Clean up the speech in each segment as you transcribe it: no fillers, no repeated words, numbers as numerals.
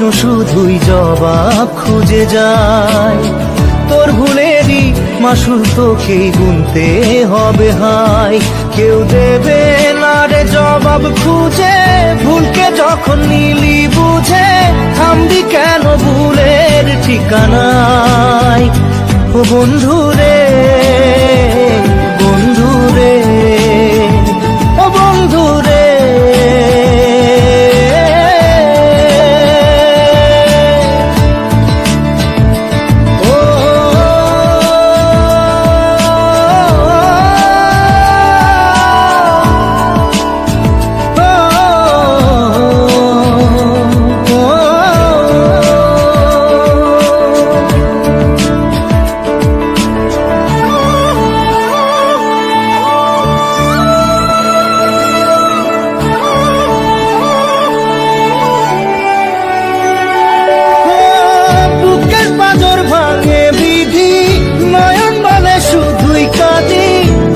প্রশ্ন শুধুই জবাব খুঁজে যায়। তোর ভুলেরই মাসুল তোকেই গুনতে হবে হাই। কেউ দেবে না রে জবাব খুঁজে, ভুলকে যখন নিলি বুঝে থামবি কেন ভুলের ঠিকানায়। ও বন্ধু রে, বন্ধু রে, ও বন্ধু রে।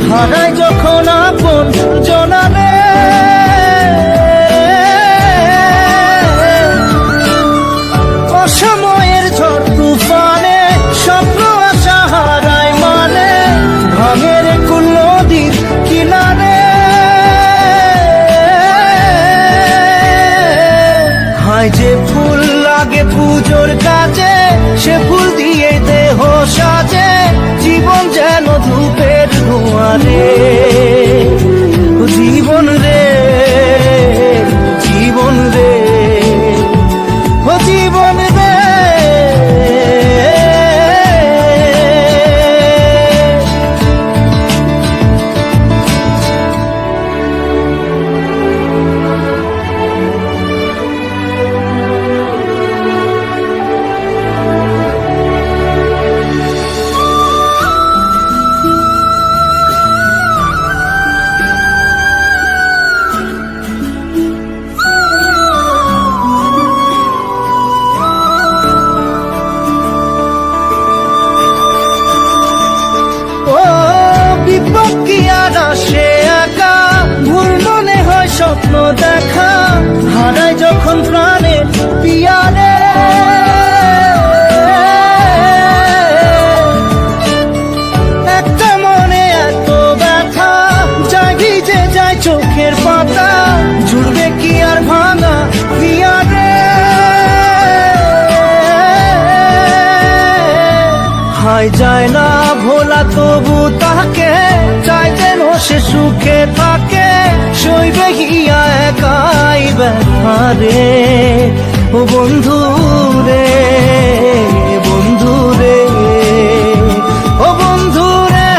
হারাই যখন আপন জনালে, অসময়ের ঝড় তুফানে স্বপ্ন আশা হারাই মানে, ভাঙের কুল নদীর কিনারে। হায় যে ফুল লাগে পুজোর কাজে, সে ফুল দিয়ে দেহ সাজে, জীবন যেন ধূপের ধোঁয়ারে। জীবন রে, জীবন রে, ও জীবন রে। স্বপ্ন দেখা হারায় যখন প্রাণে পিয়ারে, একটা মনে এত ব্যথা যায় ভিজে যায় চোখের পাতা, জুড়বে কি আর ভাঙা পিয়ারে। হায় যায় না ভোলা তবু তাকে চাই যেন সে সুখে থাকে, সইবে গিয়া একাই ব্যথারে। ও বন্ধু রে, বন্ধু রে, ও বন্ধু রে।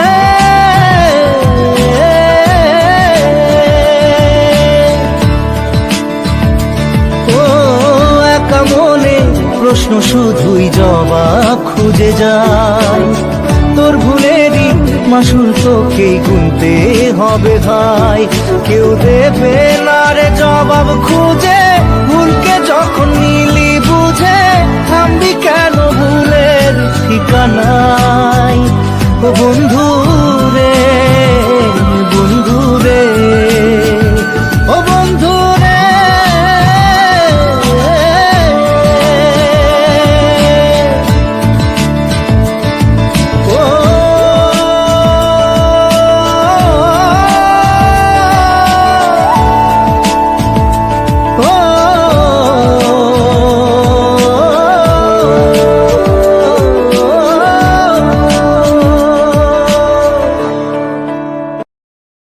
ও একা মনে প্রশ্ন শুধুই জবাব খুঁজে যায়। তোর ভুলেরই মাসুল তোকেই গুনতে হবে ভাই। কেউ দেবে না রে জবাব খুঁজে, ভুলকে যখন